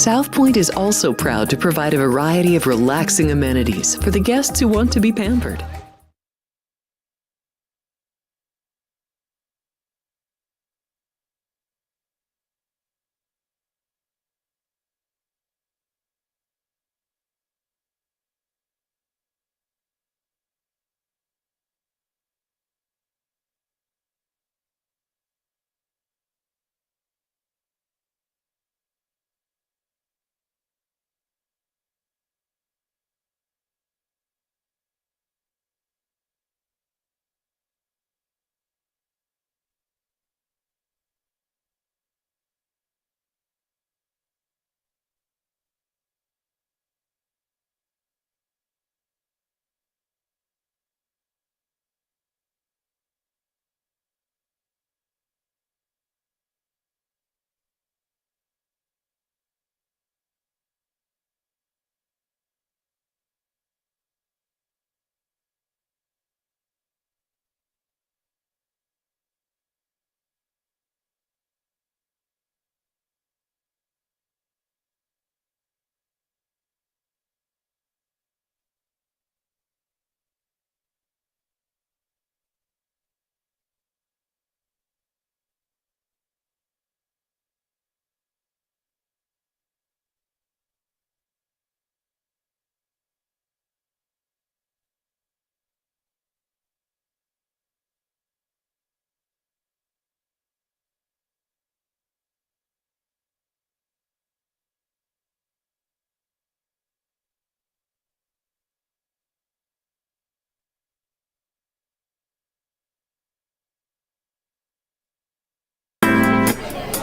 South Point is also proud to provide a variety of relaxing amenities for the guests who want to be pampered.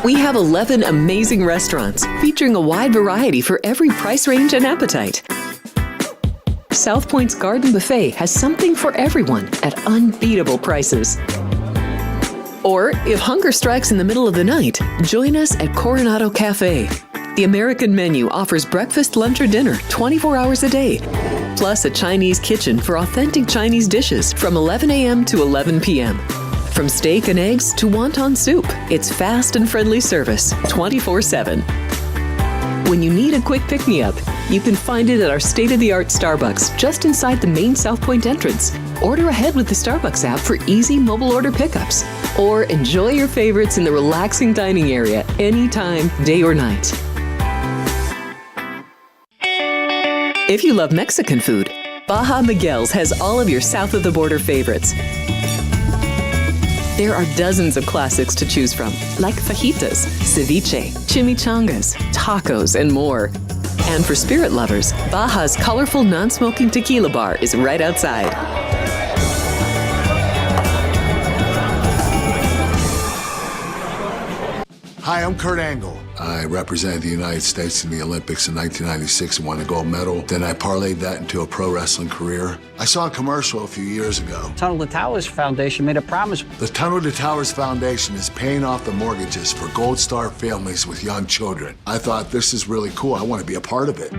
We have 11 amazing restaurants featuring a wide variety for every price range and appetite. South Point's Garden Buffet has something for everyone at unbeatable prices. Or, if hunger strikes in the middle of the night, join us at Coronado Cafe. The American menu offers breakfast, lunch, or dinner 24 hours a day, plus a Chinese kitchen for authentic Chinese dishes from 11 a.m. to 11 p.m. From steak and eggs to wonton soup, it's fast and friendly service 24/7. When you need a quick pick-me-up, you can find it at our state-of-the-art Starbucks just inside the main South Point entrance. Order ahead with the Starbucks app for easy mobile order pickups. Or enjoy your favorites in the relaxing dining area anytime, day or night. If you love Mexican food, Baja Miguel's has all of your south-of-the-border favorites. There are dozens of classics to choose from, like fajitas, ceviche, chimichangas, tacos, and more. And for spirit lovers, Baja's colorful non-smoking tequila bar is right outside. Hi, I'm Kurt Angle. I represented the United States in the Olympics in 1996 and won a gold medal. Then I parlayed that into a pro wrestling career. I saw a commercial a few years ago. Tunnel to Towers Foundation made a promise. The Tunnel to Towers Foundation is paying off the mortgages for Gold Star families with young children. I thought, this is really cool. I want to be a part of it.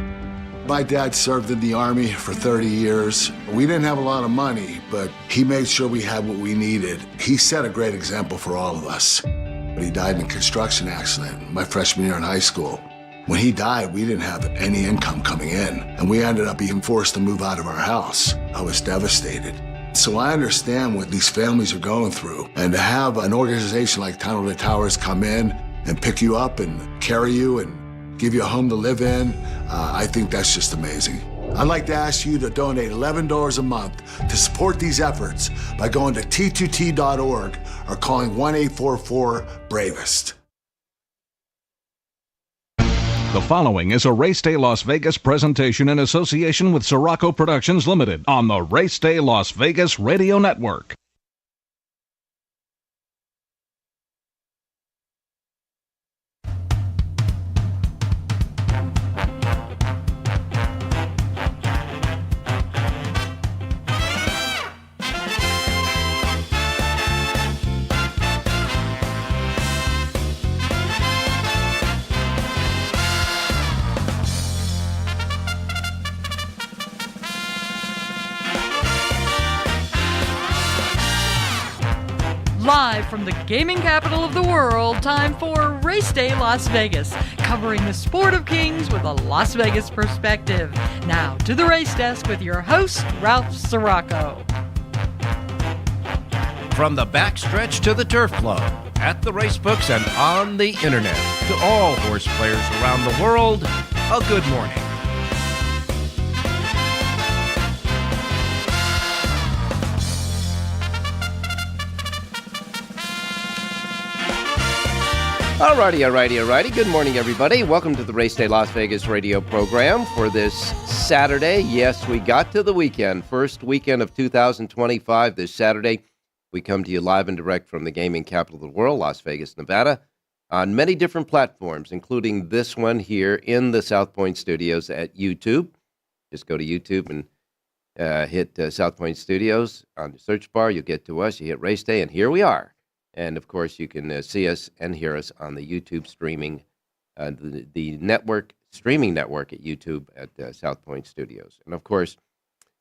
My dad served in the Army for 30 years. We didn't have a lot of money, but he made sure we had what we needed. He set a great example for all of us. But he died in a construction accident my freshman year in high school. When he died, we didn't have any income coming in, and we ended up being forced to move out of our house. I was devastated. So I understand what these families are going through, and to have an organization like Tunnel to Towers come in and pick you up and carry you and give you a home to live in, I think that's just amazing. I'd like to ask you to donate $11 a month to support these efforts by going to t2t.org or calling 1-844-BRAVEST. The following is a Race Day Las Vegas presentation in association with Siraco Productions Limited on the Race Day Las Vegas Radio Network. Live from the gaming capital of the world, time for Race Day Las Vegas, covering the sport of kings with a Las Vegas perspective. Now to the race desk with your host, Ralph Siraco. From the backstretch to the turf club, at the racebooks and on the internet, to all horse players around the world, a good morning. Alrighty. Good morning, everybody. Welcome to the Race Day Las Vegas radio program for this Saturday. Yes, we got to the weekend. First weekend of 2025 this Saturday. We come to you live and direct from the gaming capital of the world, Las Vegas, Nevada, on many different platforms, including this one here in the South Point Studios at YouTube. Just go to YouTube and hit South Point Studios on the search bar. You'll get to us. You hit Race Day, and here we are. And, of course, you can see us and hear us on the YouTube streaming, the network, streaming network at YouTube at South Point Studios. And, of course,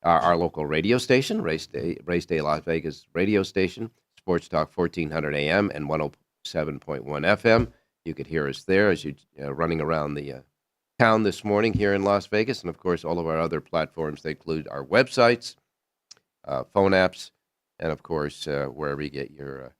our local radio station, Race Day Las Vegas radio station, Sports Talk 1400 AM and 107.1 FM. You could hear us there as you're running around the town this morning here in Las Vegas. And, of course, all of our other platforms. They include our websites, phone apps, and, of course, wherever you get your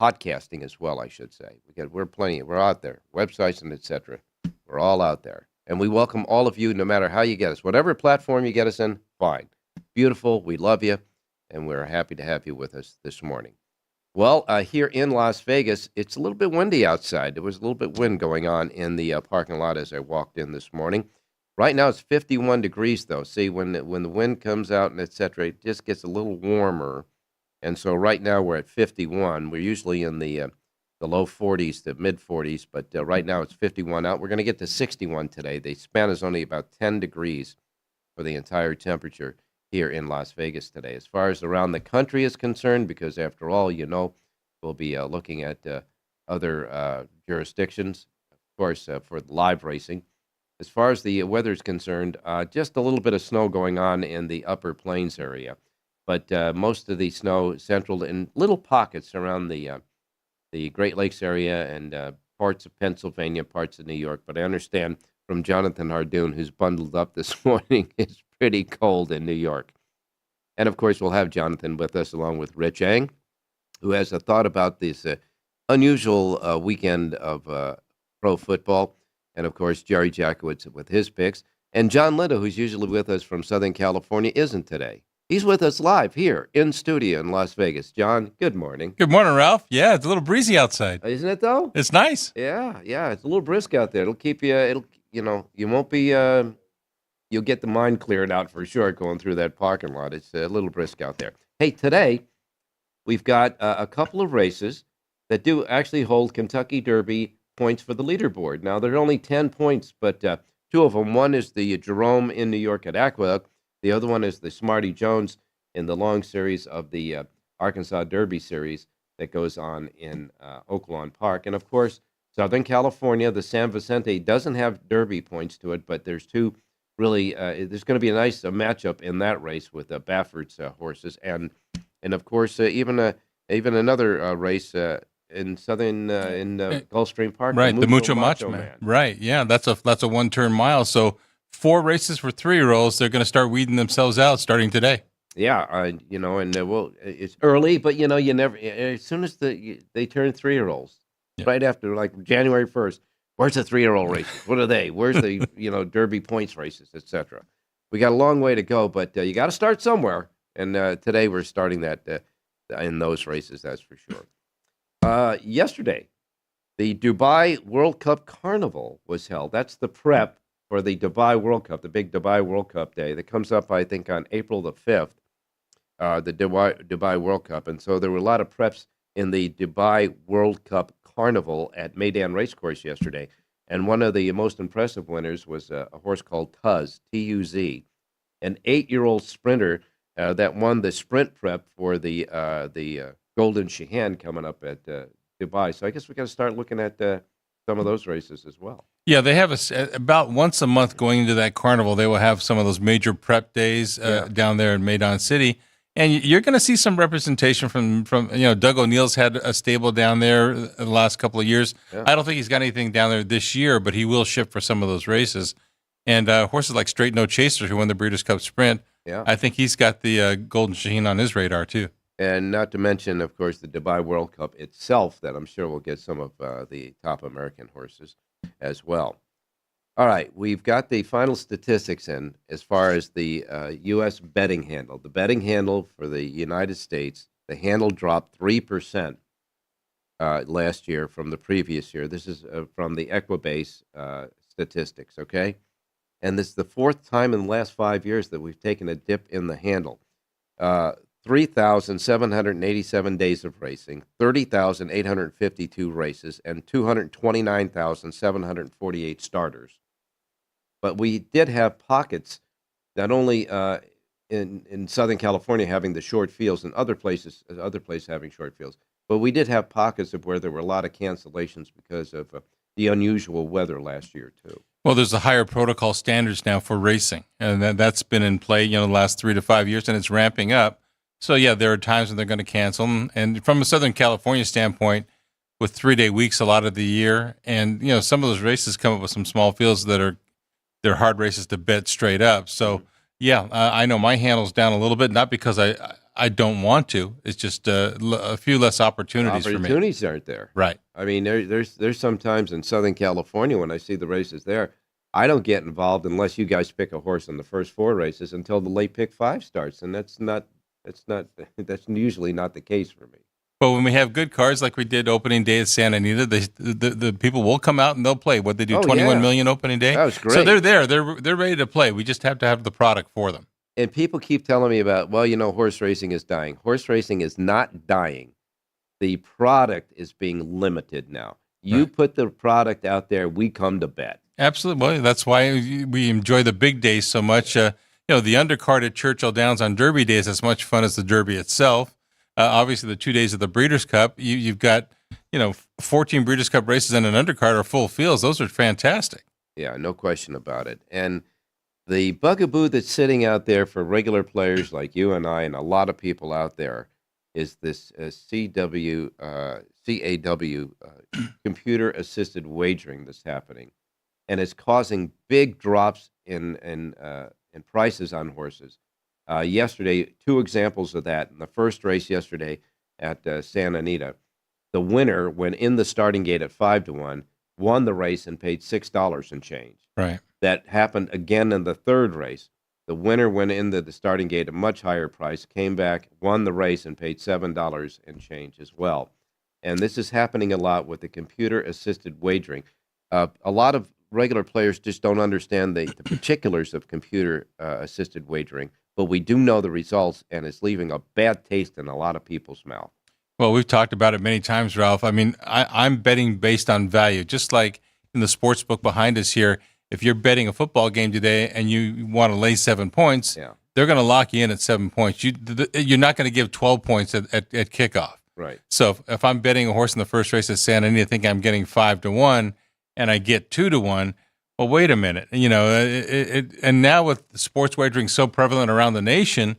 podcasting as well, I should say. We're out there, websites and etc. We're all out there, and we welcome all of you, no matter how you get us, whatever platform you get us in. Fine, beautiful. We love you, and we're happy to have you with us this morning. Well, here in Las Vegas, it's a little bit windy outside. There was a little bit of wind going on in the parking lot as I walked in this morning. Right now it's 51 degrees, though. See, when the wind comes out and etc., it just gets a little warmer. And so right now we're at 51. We're usually in the low 40s to mid 40s, but right now it's 51 out. We're going to get to 61 today. The span is only about 10 degrees for the entire temperature here in Las Vegas today. As far as around the country is concerned, because after all, we'll be looking at other jurisdictions, of course, for live racing. As far as the weather is concerned, just a little bit of snow going on in the upper plains area. But most of the snow central in little pockets around the Great Lakes area and parts of Pennsylvania, parts of New York. But I understand from Jonathan Hardoon, who's bundled up this morning, it's pretty cold in New York. And, of course, we'll have Jonathan with us along with Rich Ang, who has a thought about this unusual weekend of pro football. And, of course, Jerry Jackowitz with his picks. And John Lindo, who's usually with us from Southern California, isn't today. He's with us live here in studio in Las Vegas. John, good morning. Good morning, Ralph. Yeah, it's a little breezy outside. Isn't it, though? It's nice. Yeah, it's a little brisk out there. It'll keep you, you won't be, you'll get the mind cleared out for sure going through that parking lot. It's a little brisk out there. Hey, today we've got a couple of races that do actually hold Kentucky Derby points for the leaderboard. Now, there are only 10 points, but two of them. One is the Jerome in New York at Aqueduct. The other one is the Smarty Jones in the long series of the Arkansas Derby series that goes on in Oaklawn Park. And, of course, Southern California, the San Vicente doesn't have Derby points to it, but there's two really there's going to be a nice matchup in that race with Baffert's horses. And of course, even another race in Southern in Gulfstream Park. Right, the Mucho Macho Man. Right, yeah, that's a one-turn mile. So 4 races for 3-year-olds. They're going to start weeding themselves out starting today. Yeah, it's early, but you never. As soon as they turn 3-year-olds, right after like January 1st, where's the 3-year-old races? What are they? Where's the Derby points races, etc. We got a long way to go, but you got to start somewhere. And today we're starting that in those races. That's for sure. Yesterday, the Dubai World Cup Carnival was held. That's the prep for the Dubai World Cup, the big Dubai World Cup day that comes up, I think, on April the 5th, the Dubai World Cup. And so there were a lot of preps in the Dubai World Cup Carnival at Meydan Racecourse yesterday. And one of the most impressive winners was a horse called Tuz, T-U-Z, an 8-year-old sprinter that won the sprint prep for the Golden Sheehan coming up at Dubai. So I guess we got to start looking at some of those races as well. Yeah, they have about once a month going into that carnival. They will have some of those major prep days down there in Meydan City. And you're going to see some representation from Doug O'Neill's had a stable down there the last couple of years. Yeah. I don't think he's got anything down there this year, but he will ship for some of those races. And horses like Straight No Chaser, who won the Breeders' Cup Sprint, I think he's got the Golden Shaheen on his radar too. And not to mention, of course, the Dubai World Cup itself, that I'm sure will get some of the top American horses as well. All right, we've got the final statistics in as far as the U.S. betting handle. The betting handle for the United States, the handle dropped 3% last year from the previous year. This is from the Equibase statistics, okay? And this is the fourth time in the last 5 years that we've taken a dip in the handle. 3,787 days of racing, 30,852 races, and 229,748 starters. But we did have pockets, not only in Southern California having the short fields and other places having short fields, but we did have pockets of where there were a lot of cancellations because of the unusual weather last year too. Well, there's a higher protocol standards now for racing, and that's been in play, the last 3 to 5 years, and it's ramping up. So yeah, there are times when they're going to cancel. And from a Southern California standpoint, with 3-day weeks a lot of the year, and some of those races come up with some small fields that they're hard races to bet straight up. So yeah, I know my handle's down a little bit, not because I don't want to. It's just a few less opportunities for me. Opportunities aren't there. Right. I mean, there's some times in Southern California when I see the races there, I don't get involved unless you guys pick a horse in the first 4 races until the late pick 5 starts, and that's usually not the case for me. But when we have good cards like we did opening day at Santa Anita, the people will come out and they'll play. What they do, 21 million opening day. That was great. So they're there. They're ready to play. We just have to have the product for them. And people keep telling me about, horse racing is dying. Horse racing is not dying. The product is being limited now. You put the product out there, we come to bet. Absolutely. Well, that's why we enjoy the big days so much. The undercard at Churchill Downs on Derby Day is as much fun as the Derby itself. Obviously, the 2 days of the Breeders' Cup, you've got 14 Breeders' Cup races and an undercard or full fields. Those are fantastic. Yeah, no question about it. And the bugaboo that's sitting out there for regular players like you and I and a lot of people out there is this CAW, computer-assisted wagering that's happening. And it's causing big drops in prices on horses. Yesterday, 2 examples of that. In the first race yesterday at Santa Anita, the winner went in the starting gate at 5-1, won the race and paid $6 and change. Right. That happened again in the third race. The winner went into the starting gate at a much higher price, came back, won the race, and paid $7 and change as well. And this is happening a lot with the computer-assisted wagering. A lot of regular players just don't understand the particulars of computer-assisted wagering, but we do know the results, and it's leaving a bad taste in a lot of people's mouth. Well, we've talked about it many times, Ralph. I mean, I'm betting based on value, just like in the sports book behind us here. If you're betting a football game today and you want to lay 7 points, they're going to lock you in at 7 points. You're not going to give 12 points at kickoff. Right. So if I'm betting a horse in the first race at Santa Anita, I think I'm getting 5-1, and I get 2-1. Well, wait a minute. And now with sports wagering so prevalent around the nation,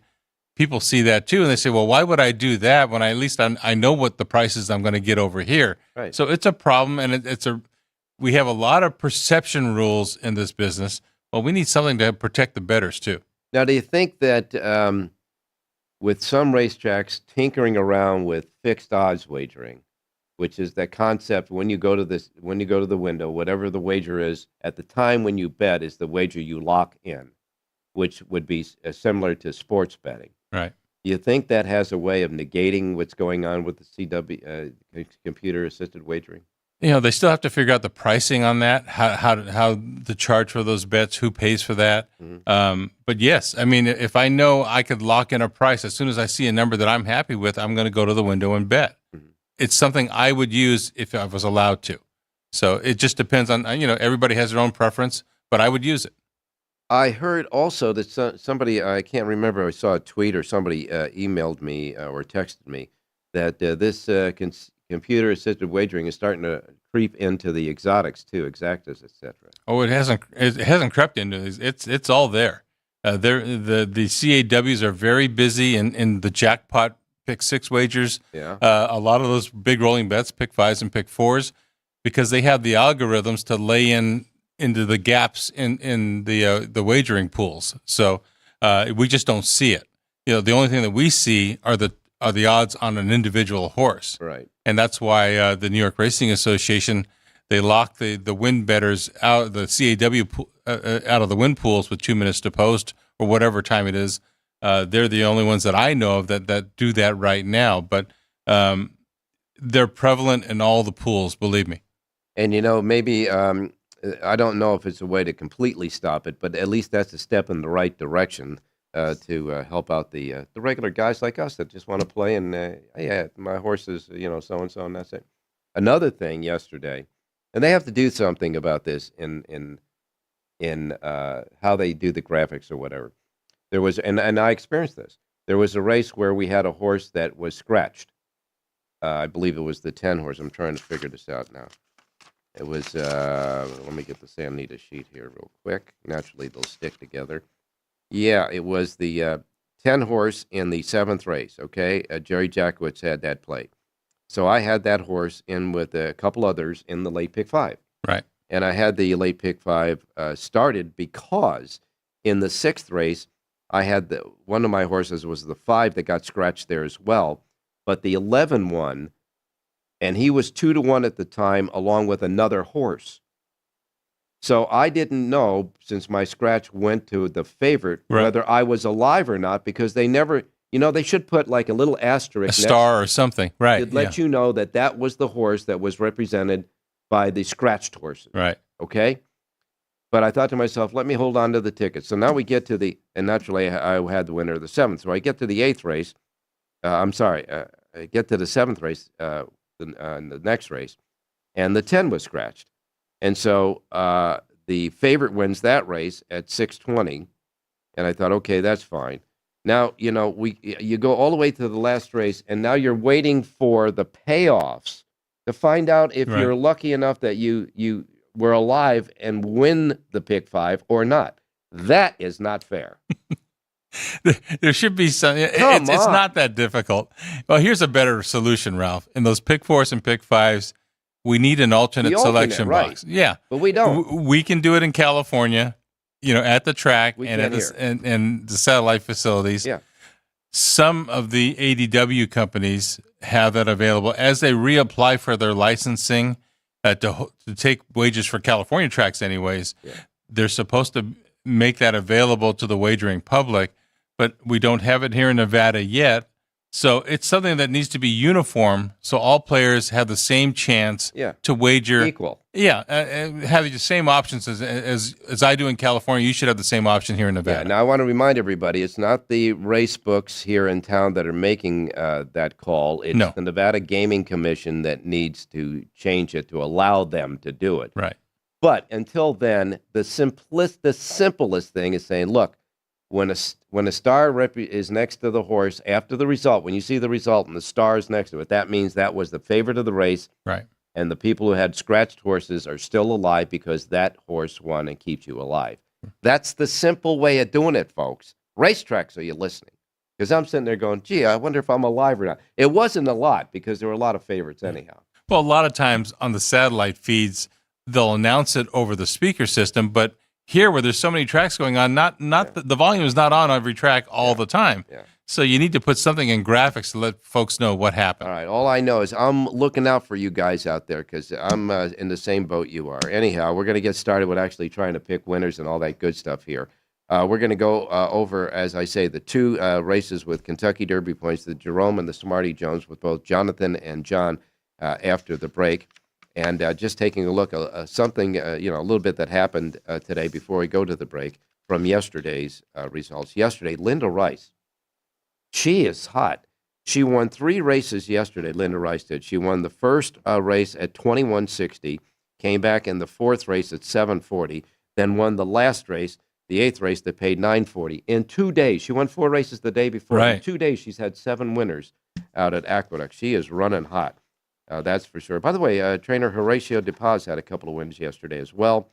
people see that too, and they say, well, why would I do that when at least I know what the prices I'm going to get over here? Right. So it's a problem, and we have a lot of perception rules in this business. Well, we need something to protect the bettors too. Now, do you think that with some racetracks tinkering around with fixed odds wagering, which is that concept when you go to the window, whatever the wager is at the time when you bet is the wager you lock in, which would be similar to sports betting. Right. Do you think that has a way of negating what's going on with the CW computer-assisted wagering? They still have to figure out the pricing on that, how to charge for those bets, who pays for that. Mm-hmm. But yes, I mean, if I know I could lock in a price, as soon as I see a number that I'm happy with, I'm going to go to the window and bet. Mm-hmm. It's something I would use if I was allowed to. So it just depends on, everybody has their own preference, but I would use it. I heard also that somebody, I can't remember, I saw a tweet or somebody emailed me or texted me that this computer-assisted wagering is starting to creep into the exotics too, exactas, etc. Oh, it hasn't crept into it. It's all there. The CAWs are very busy in the jackpot pick 6 wagers. Yeah. A lot of those big rolling bets, pick 5s and pick 4s, because they have the algorithms to lay into the gaps in the wagering pools. So we just don't see it. The only thing that we see are the odds on an individual horse. Right. And that's why the New York Racing Association, they lock the win bettors out, the CAW out of the win pools with 2 minutes to post or whatever time it is. They're the only ones that I know of that do that right now. But they're prevalent in all the pools, believe me. And, maybe I don't know if it's a way to completely stop it, but at least that's a step in the right direction to help out the regular guys like us that just want to play. And, yeah, my horse is, so-and-so, and that's it. Another thing yesterday, and they have to do something about this in how they do the graphics or whatever. There was, and I experienced this. There was a race where we had a horse that was scratched. I believe it was the 10 horse. I'm trying to figure this out now. It was, let me get the San Anita sheet here real quick. Naturally, they'll stick together. Yeah, it was the 10 horse in the 7th race, okay? Jerry Jackowitz had that plate. So I had that horse in with a couple others in the late pick 5. Right. And I had the late pick 5 started because in the 6th race, I had one of my horses was the 5 that got scratched there as well, but the 11 won, and he was 2-1 at the time, along with another horse. So I didn't know, since my scratch went to the favorite, right, whether I was alive or not, because they never, they should put like a little asterisk, a star or something, right? To let you know that was the horse that was represented by the scratched horses, right? Okay. But I thought to myself, let me hold on to the ticket. So now we get to and naturally I had the winner of the 7th. So I get to the 8th race. I get to the 7th race, the next race, and the 10 was scratched. And so the favorite wins that race at 6:20. And I thought, okay, that's fine. Now, you go all the way to the last race, and now you're waiting for the payoffs to find out if you're lucky enough that you were alive and win the pick 5 or not. That is not fair. There should be some. It's not that difficult. Well, here's a better solution, Ralph. In those pick 4s and pick 5s, we need an alternate selection box. Yeah, but we don't. We can do it in California, at the track and at the satellite facilities. Yeah. Some of the ADW companies have that available as they reapply for their licensing to take wages for California tracks. Anyways, they're supposed to make that available to the wagering public, but we don't have it here in Nevada yet. So it's something that needs to be uniform, so all players have the same chance to wager equal. Yeah, have the same options as I do in California. You should have the same option here in Nevada. Yeah, now I want to remind everybody, it's not the race books here in town that are making that call. It's the Nevada Gaming Commission that needs to change it to allow them to do it. Right. But until then, the simplest thing is saying, look, when a star is next to the horse after the result, when you see the result and the star is next to it, that means that was the favorite of the race. Right. And the people who had scratched horses are still alive because that horse won and keeps you alive. That's the simple way of doing it, folks. Racetracks, are you listening? Because I'm sitting there going, gee, I wonder if I'm alive or not. It wasn't a lot because there were a lot of favorites anyhow. Well, a lot of times on the satellite feeds, they'll announce it over the speaker system, but here where there's so many tracks going on, the volume is not on every track all the time. Yeah. So you need to put something in graphics to let folks know what happened. All right. All I know is I'm looking out for you guys out there because I'm in the same boat you are. Anyhow, we're going to get started with actually trying to pick winners and all that good stuff here. We're going to go over, as I say, the two races with Kentucky Derby points, the Jerome and the Smarty Jones, with both Jonathan and John after the break. And just taking a look at something, a little bit that happened today before we go to the break from yesterday's results. Yesterday, Linda Rice, she is hot. She won 3 races yesterday, Linda Rice did. She won the first race at 21.60, came back in the 4th race at 7.40, then won the last race, the 8th race that paid 9.40. In 2 days, she won 4 races the day before. Right. In 2 days, she's had 7 winners out at Aqueduct. She is running hot. That's for sure. By the way, trainer Horatio DePaz had a couple of wins yesterday as well.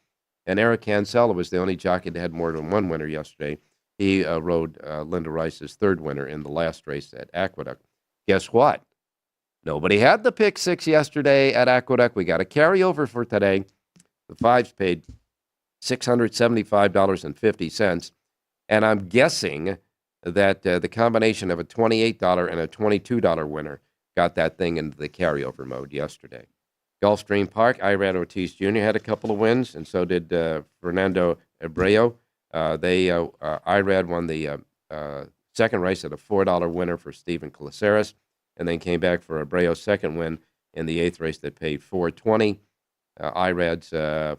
And Eric Cancella was the only jockey that had more than 1 winner yesterday. He rode Linda Rice's third winner in the last race at Aqueduct. Guess what? Nobody had the pick six yesterday at Aqueduct. We got a carryover for today. The fives paid $675.50. And I'm guessing that the combination of a $28 and a $22 winner got that thing into the carryover mode yesterday. Gulfstream Park, Irad Ortiz Jr. had a couple of wins, and so did Fernando Abreu. Irad won the second race at a $4 winner for Steven Caceres, and then came back for Abreu's second win in the eighth race that paid $420. Irad's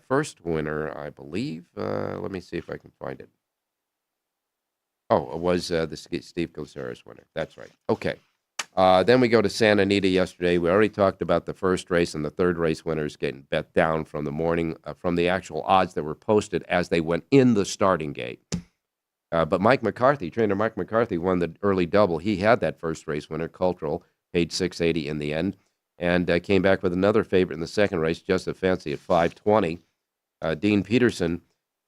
first winner, I believe. Let me see if I can find it. Oh, it was the Steve Caceres winner. That's right. Okay. Then we go to Santa Anita yesterday. We already talked about the first race and the third race winners getting bet down from the morning, from the actual odds that were posted as they went in the starting gate. But Mike McCarthy, trainer Mike McCarthy, won the early double. He had that first race winner, Cultural, paid $680 in the end, and came back with another favorite in the second race, Joseph Fancy, at $520. Dean Peterson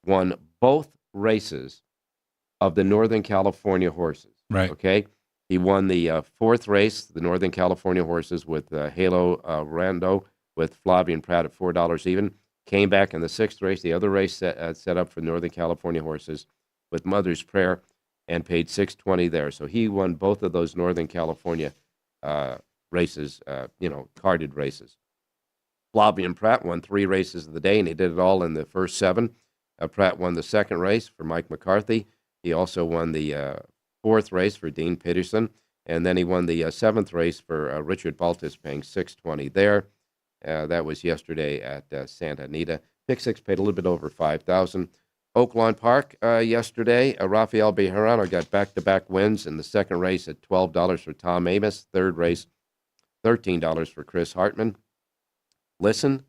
won both races of the Northern California horses. Right. Okay. He won the fourth race, the Northern California horses, with Halo Rando with Flavian Pratt at $4 even. Came back in the sixth race, the other race set up for Northern California horses with Mother's Prayer, and paid $620 there. So he won both of those Northern California races, carded races. Flavian Pratt won 3 races of the day, and he did it all in the first 7. Pratt won the second race for Mike McCarthy. He also won the fourth race for Dean Peterson, and then he won the seventh race for Richard Baltus, paying $620 there. That was yesterday at Santa Anita. Pick six paid a little bit over $5,000. Oaklawn Park yesterday. Rafael Bejarano got back-to-back wins in the second race at $12 for Tom Amos. Third race, $13 for Chris Hartman. Listen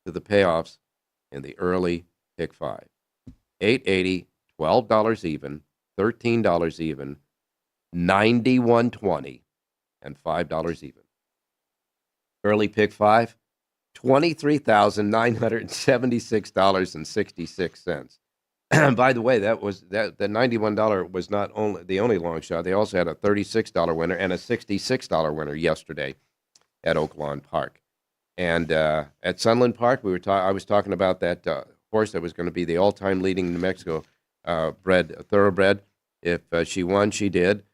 to the payoffs in the early pick five. $880, $12 even, $13 even, $91.20, and $5 even. Early pick five, $23,976.66. By the way, that $91 was not only the only long shot. They also had a $36 winner and a $66 winner yesterday at Oaklawn Park. And at Sunland Park, I was talking about that horse that was going to be the all-time leading New Mexico thoroughbred. If she won, she did.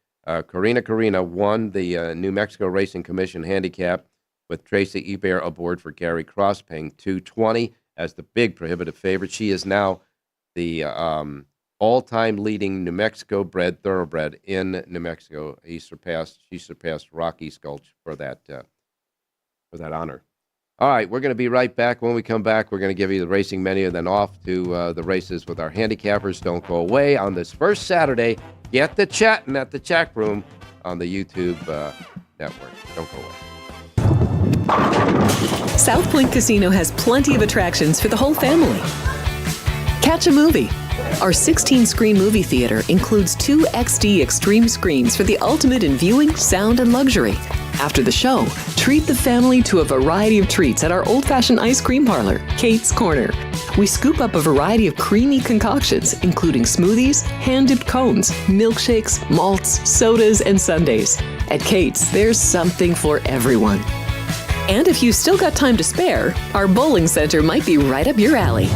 Carina won the New Mexico Racing Commission handicap with Tracy Ebert aboard for Gary Cross, paying $220 as the big prohibitive favorite. She is now the all-time leading New Mexico bred thoroughbred in New Mexico. She surpassed Rocky Sculch for that honor. All right, we're going to be right back. When we come back, we're going to give you the racing menu, then off to the races with our handicappers. Don't go away on this first Saturday. Get the chatting at the chat room on the YouTube network. Don't go away. South Point Casino has plenty of attractions for the whole family. Catch a movie. Our 16-screen movie theater includes 2 XD Extreme screens for the ultimate in viewing, sound, and luxury. After the show, treat the family to a variety of treats at our old-fashioned ice cream parlor, Kate's Corner. We scoop up a variety of creamy concoctions, including smoothies, hand-dipped cones, milkshakes, malts, sodas, and sundaes. At Kate's, there's something for everyone. And if you still got time to spare, our bowling center might be right up your alley.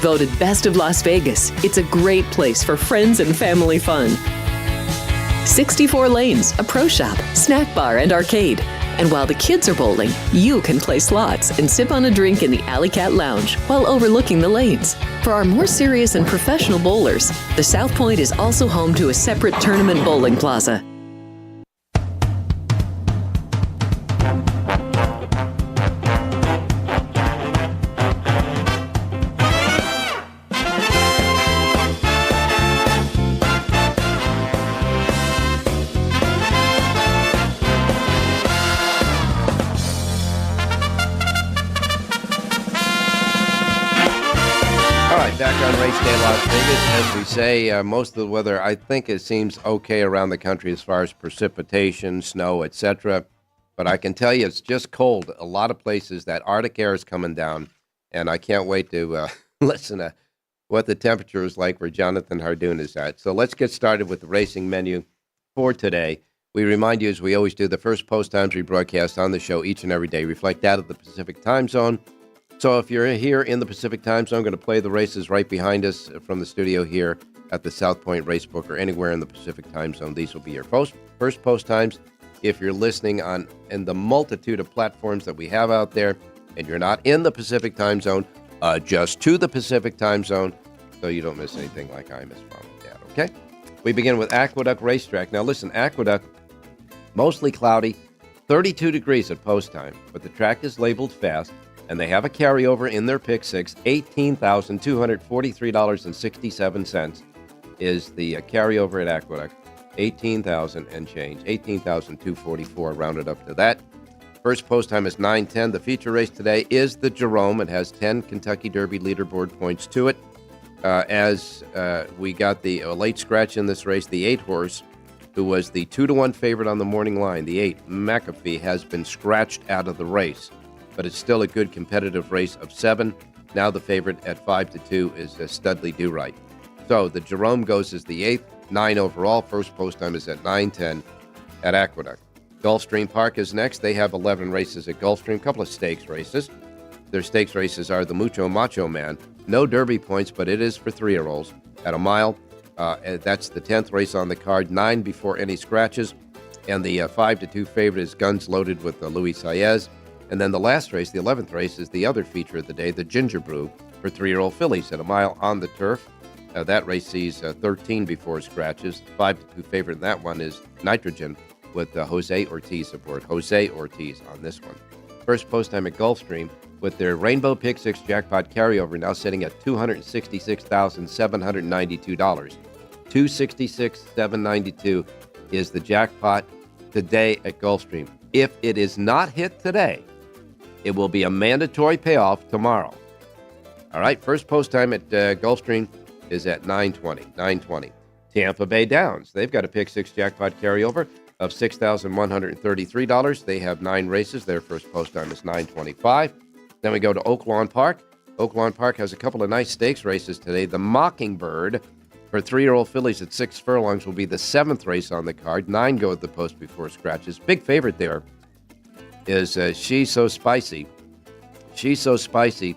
Voted Best of Las Vegas, it's a great place for friends and family fun. 64 lanes, a pro shop, snack bar, and arcade. And while the kids are bowling, you can play slots and sip on a drink in the Alley Cat Lounge while overlooking the lanes. For our more serious and professional bowlers, the South Point is also home to a separate tournament bowling plaza. Back on Race Day Las Vegas, as we say, most of the weather, I think it seems okay around the country as far as precipitation, snow, etc. But I can tell you it's just cold. A lot of places, that Arctic air is coming down, and I can't wait to listen to what the temperature is like where Jonathan Hardoon is at. So let's get started with the racing menu for today. We remind you, as we always do, the first post times we broadcast on the show each and every day reflect that of the Pacific time zone. So if you're here in the Pacific time zone, going to play the races right behind us from the studio here at the South Point Racebook or anywhere in the Pacific time zone. These will be your first post times. If you're listening on in the multitude of platforms that we have out there and you're not in the Pacific time zone, adjust to the Pacific time zone so you don't miss anything like I miss Mom and Dad, okay? We begin with Aqueduct Racetrack. Now listen, Aqueduct, mostly cloudy, 32 degrees at post time, but the track is labeled fast, and they have a carryover in their pick six. $18,243.67 is the carryover at Aqueduct. 18,000 and change. 18,244 rounded up to that. First post time is 9:10. The feature race today is the Jerome. It has 10 Kentucky Derby leaderboard points to it. As we got the late scratch in this race, the 8-horse, who was the 2-1 favorite on the morning line, the 8, McAfee, has been scratched out of the race. But it's still a good competitive race of 7. Now the favorite at 5-2 is Studley Do Right. So the Jerome goes as the 8th, 9 overall. First post time is at 9:10 at Aqueduct. Gulfstream Park is next. They have 11 races at Gulfstream, a couple of stakes races. Their stakes races are the Mucho Macho Man. No Derby points, but it is for 3-year-olds at a mile. That's the 10th race on the card, 9 before any scratches. And the 5-2 favorite is Guns Loaded with Luis Saez. And then the last race, the 11th race, is the other feature of the day, the Ginger Brew for 3-year-old fillies at a mile on the turf. That race sees 13 before scratches. 5-2 favorite in that one is Nitrogen with Jose Ortiz aboard. Jose Ortiz on this one. First post time at Gulfstream with their Rainbow Pick 6 jackpot carryover now sitting at $266,792. $266,792 is the jackpot today at Gulfstream. If it is not hit today, it will be a mandatory payoff tomorrow. All right, first post time at Gulfstream is at 9:20. Tampa Bay Downs, they've got a pick 6 jackpot carryover of $6,133. They have 9 races. Their first post time is 9:25. Then we go to Oaklawn Park. Oaklawn Park has a couple of nice stakes races today. The Mockingbird for 3-year-old fillies at 6 furlongs will be the 7th race on the card. 9 go at the post before scratches. Big favorite there is She's So Spicy. She's So Spicy.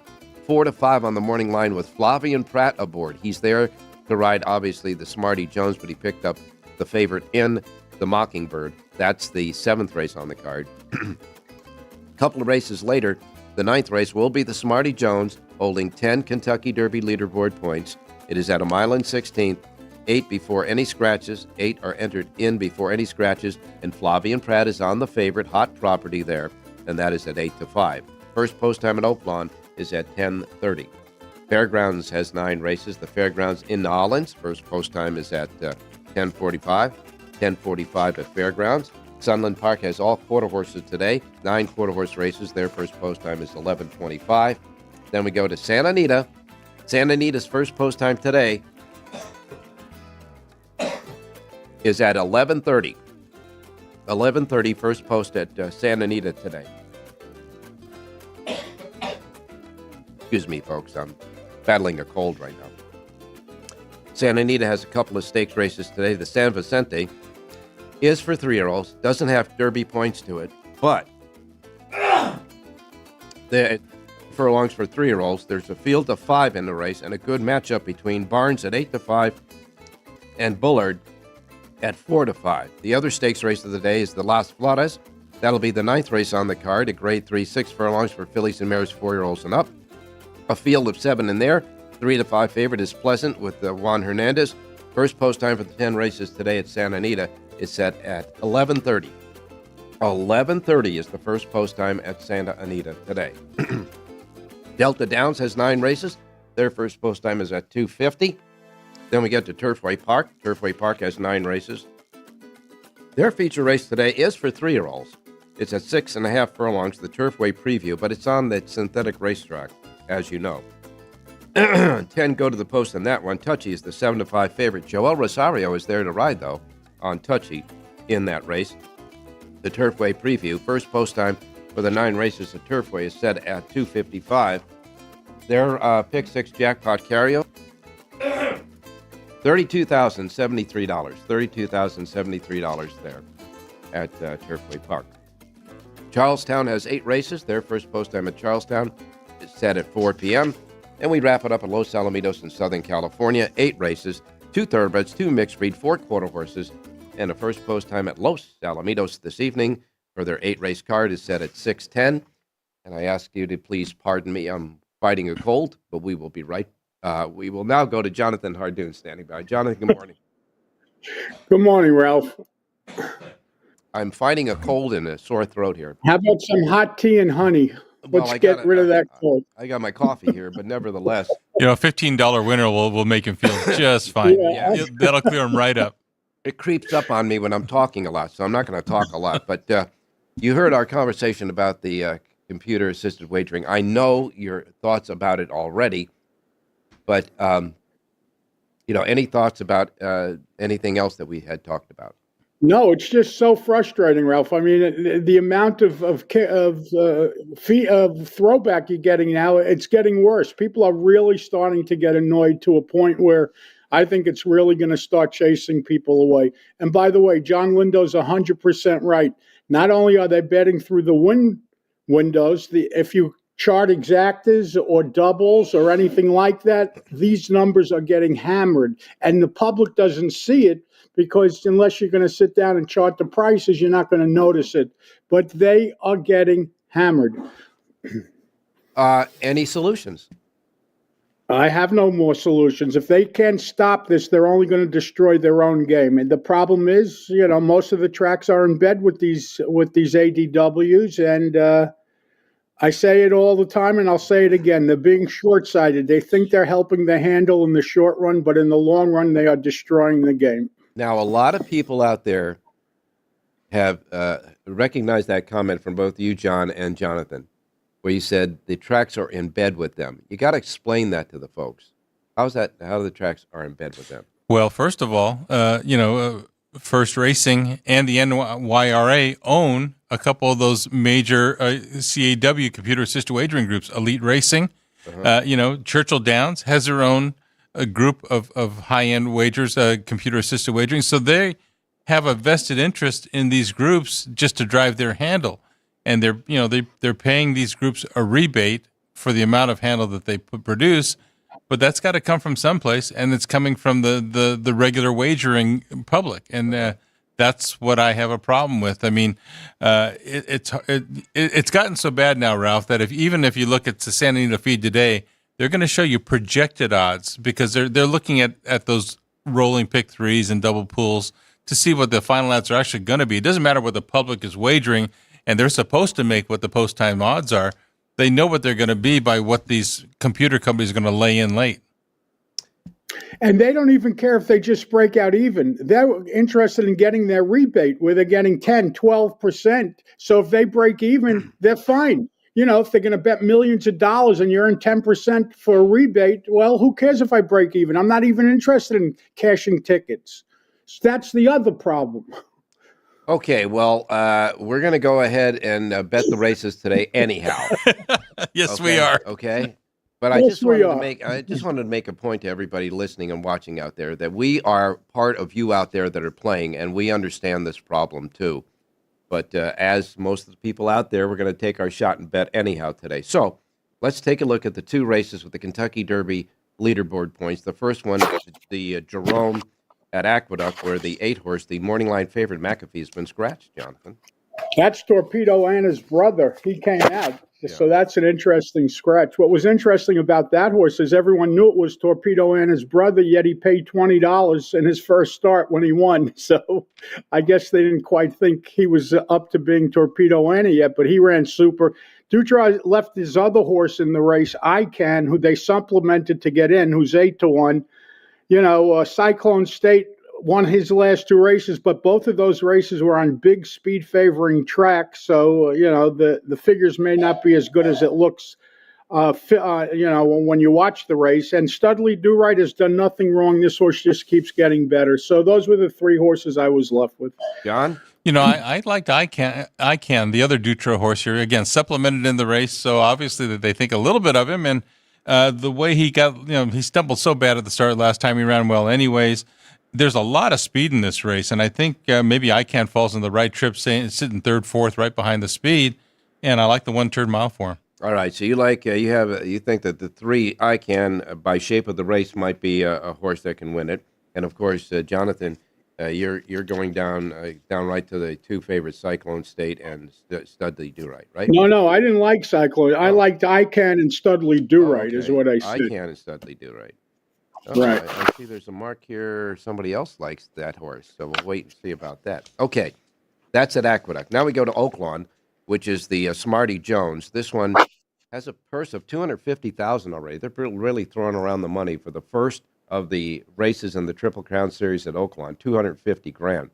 4-5 on the morning line with Flavian Pratt aboard. He's there to ride, obviously, the Smarty Jones, but he picked up the favorite in the Mockingbird. That's the 7th race on the card. A couple of races later, the 9th race will be the Smarty Jones, holding 10 Kentucky Derby leaderboard points. It is at a mile and 16th, 8 before any scratches. 8 are entered in before any scratches, and Flavian Pratt is on the favorite, hot property there, and that is at 8-5. First post time at Oaklawn is at 10:30. Fairgrounds has 9 races. The Fairgrounds in New Orleans, first post time is at 10:45. 10:45 at Fairgrounds. Sunland Park has all quarter horses today. 9 quarter horse races. Their first post time is 11:25. Then we go to Santa Anita. Santa Anita's first post time today is at 11:30. 11:30 first post at Santa Anita today. Excuse me, folks. I'm battling a cold right now. Santa Anita has a couple of stakes races today. The San Vicente is for 3-year-olds. Doesn't have Derby points to it, but the furlongs for 3-year-olds. There's a field of 5 in the race and a good matchup between Barnes at 8-5 and Bullard at 4-5. The other stakes race of the day is the Las Flores. That'll be the 9th race on the card at grade 3, 6 furlongs for fillies and mares 4-year-olds and up. A field of 7 in there. 3-5 favorite is Pleasant with Juan Hernandez. First post time for the 10 races today at Santa Anita is set at 11:30. 11:30 is the first post time at Santa Anita today. Delta Downs has 9 races. Their first post time is at 2:50. Then we get to Turfway Park. Turfway Park has 9 races. Their feature race today is for 3-year-olds. It's at 6.5 furlongs, the Turfway Preview, but it's on the synthetic racetrack, as you know. 10 go to the post on that one. Touchy is the 7-5 favorite. Joel Rosario is there to ride, though, on Touchy in that race. The Turfway Preview, first post time for the 9 races at Turfway is set at 2:55. Their pick 6 jackpot carryover $32,073. $32,073 there at Turfway Park. Charlestown has 8 races. Their first post time at Charlestown is set at 4 p.m. And we wrap it up at Los Alamitos in Southern California. 8 races, 2 thoroughbreds, 2 mixed breed, 4 quarter horses, and a first post time at Los Alamitos this evening for their 8-race card is set at 6:10. And I ask you to please pardon me. I'm fighting a cold, but we will be right. We will now go to Jonathan Hardoon standing by. Jonathan, good morning. Good morning, Ralph. I'm fighting a cold and a sore throat here. How about some hot tea and honey? Let's get rid of that cold. I got my coffee here, but nevertheless. A $15 winner will make him feel just fine. Yeah. That'll clear him right up. It creeps up on me when I'm talking a lot, so I'm not going to talk a lot. But you heard our conversation about the computer-assisted wagering. I know your thoughts about it already, but any thoughts about anything else that we had talked about? No, it's just so frustrating, Ralph. I mean, the amount of throwback you're getting now, it's getting worse. People are really starting to get annoyed to a point where I think it's really going to start chasing people away. And by the way, John Lindo's 100% right. Not only are they betting through the windows, if you chart exactas or doubles or anything like that, these numbers are getting hammered. And the public doesn't see it because unless you're going to sit down and chart the prices, you're not going to notice it. But they are getting hammered. Any solutions? I have no more solutions. If they can't stop this, they're only going to destroy their own game. And the problem is, most of the tracks are in bed with these ADWs. And I say it all the time, and I'll say it again. They're being short-sighted. They think they're helping the handle in the short run, but in the long run, they are destroying the game. Now, a lot of people out there have recognized that comment from both you, John, and Jonathan, where you said the tracks are in bed with them. You got to explain that to the folks. How's that? How the tracks are in bed with them? Well, first of all, First Racing and the NYRA own a couple of those major CAW, computer-assisted wagering groups. Elite Racing, Churchill Downs has their own group of high-end wagers, computer-assisted wagering. So they have a vested interest in these groups just to drive their handle, and they're paying these groups a rebate for the amount of handle that they produce. But that's got to come from someplace, and it's coming from the regular wagering public, and that's what I have a problem with. I mean, it's gotten so bad now, Ralph, that even if you look at the Santa Anita feed today, they're going to show you projected odds because they're looking at those rolling pick threes and double pools to see what the final odds are actually going to be. It doesn't matter what the public is wagering, and they're supposed to make what the post time odds are. They know what they're going to be by what these computer companies are going to lay in late. And they don't even care if they just break out even. They're interested in getting their rebate where they're getting 10, 12%. So if they break even, they're fine. If they're going to bet millions of dollars and you earn 10% for a rebate, well, who cares if I break even? I'm not even interested in cashing tickets. So that's the other problem. Okay, well, we're going to go ahead and bet the races today anyhow. Yes, okay? we are. Okay, but I just wanted to make a point to everybody listening and watching out there that we are part of you out there that are playing, and we understand this problem too. But as most of the people out there, we're going to take our shot and bet anyhow today. So let's take a look at the 2 races with the Kentucky Derby leaderboard points. The first one is the Jerome at Aqueduct, where the 8-horse, the morning line favorite McAfee, has been scratched, Jonathan. That's Torpedo Anna's brother. He came out. Yeah. So that's an interesting scratch. What was interesting about that horse is everyone knew it was Torpedo Anna's brother, yet he paid $20 in his first start when he won. So I guess they didn't quite think he was up to being Torpedo Anna yet, but he ran super. Dutra left his other horse in the race, ICANN, who they supplemented to get in, who's 8-1. Cyclone State won his last 2 races, but both of those races were on big speed favoring tracks. So, the figures may not be as good as it looks, when you watch the race. And Studley Do Right has done nothing wrong. This horse just keeps getting better. So those were the 3 horses I was left with. John? I liked ICANN, the other Dutra horse here, again, supplemented in the race. So obviously that they think a little bit of him. And The way he got, he stumbled so bad at the start last time. He ran well anyways. There's a lot of speed in this race, and I think maybe I Can falls in the right trip, sitting third, fourth, right behind the speed, and I like the 1/3 mile for him. All right, so you like you think that the 3 I Can by shape of the race might be a horse that can win it, and of course, Jonathan, you're going down right to the 2 favorites, Cyclone State and Studley Do Right, right? No, I didn't like Cyclone. I liked I Can and Studley Do Right, is what I said. I Can and Studley Do Right. Right. I see there's a mark here. Somebody else likes that horse, so we'll wait and see about that. Okay, that's at Aqueduct. Now we go to Oaklawn, which is the Smarty Jones. This one has a purse of $250,000 already. They're really throwing around the money for the first of the races in the Triple Crown Series at Oaklawn, $250,000.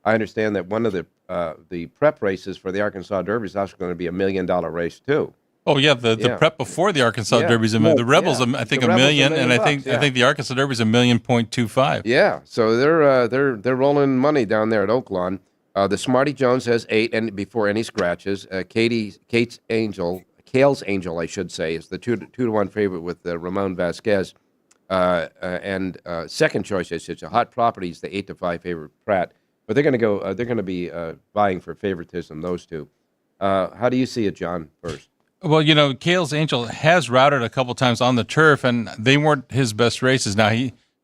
I understand that one of the prep races for the Arkansas Derby is also going to be $1 million race too. Oh yeah, the prep before the Arkansas Derby's $1 million. The Rebels, I think, $1 million, and I think the Arkansas Derby's $1.25 million. Yeah, so they're rolling money down there at Oaklawn. The Smarty Jones has 8, and before any scratches, Kale's Angel, I should say, is the 2-1 favorite with Ramon Vasquez, and second choice is it's a Hot Properties, the 8-5 favorite Pratt. But they're going to be vying for favoritism. Those two. How do you see it, John? First. Well, Kale's Angel has routed a couple times on the turf, and they weren't his best races. Now,